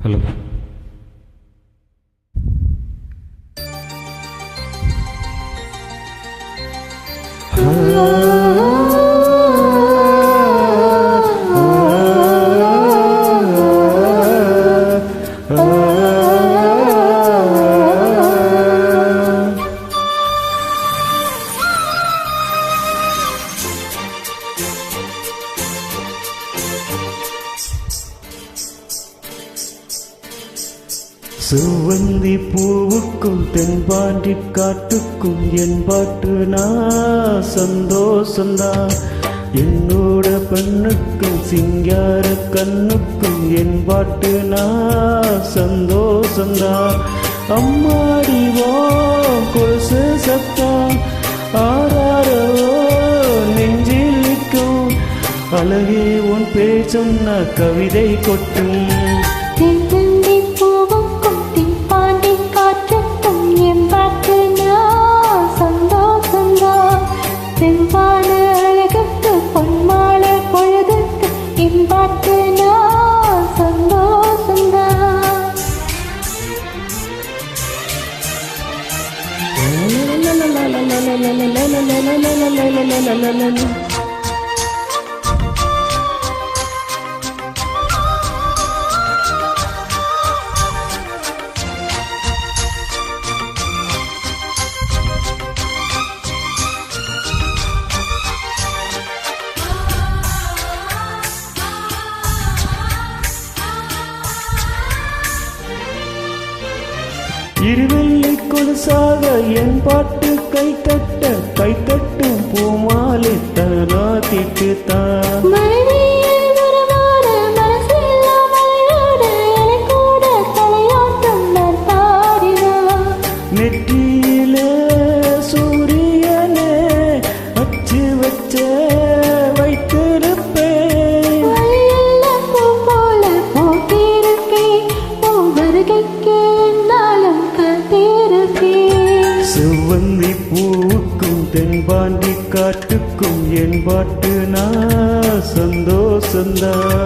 Hello. செவ்வந்தி பூவுக்கும் தென்பாண்டி காட்டுக்கும் என் பாட்டு நான் சந்தோஷந்தான். என்னோட பெண்ணுக்கும் சிங்கார கண்ணுக்கும் என் பாட்டு நான் சந்தோஷந்தான். அம்மாடிவோ கொலுசு சத்தம் ஆறாரோ நெஞ்சில் நிற்கும். அழகே உன் பேர் சொன்ன கவிதை கொட்டும். இருவெள்ளி கொலுசாக என் பாட்டு கை தட்டும் பூமாலை தானா திட்டுத்தான். நெற்றியிலே சூரியனே அச்சு வச்ச வைத்திருப்பேன். செவ்வந்தி பூவுக்கும் தென்பாண்டி காட்டுக்கும் என் பாட்டு நான் சந்தோஷந்தான்.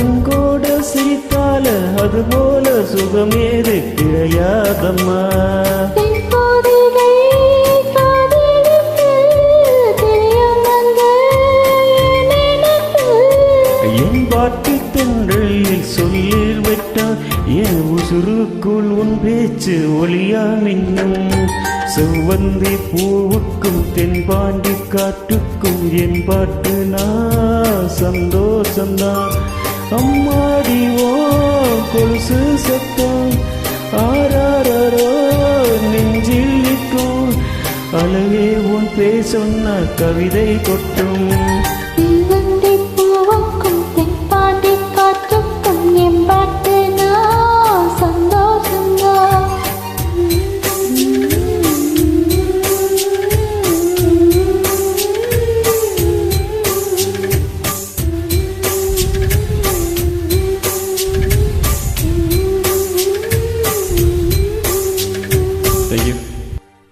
உங்கோட சிரித்தால அதுபோல சுகமேது கிடையாதம்மா. என் பாட்டு தென்றலில் சொல்லில் விட்டால் என் உசுருக்குள் உன் பேச்சு ஒளியா மின்னும். செவ்வந்தி பூவுக்கும் தென்பாண்டி காட்டுக்கும் என் பாட்டு நான் சந்தோஷந்தான். அம்மாடிவோ கொலுசு சத்தம் ஆறாரோ நெஞ்சில் நிற்கும். அழகே உன் பேர் சொன்ன கவிதை கொட்டும்.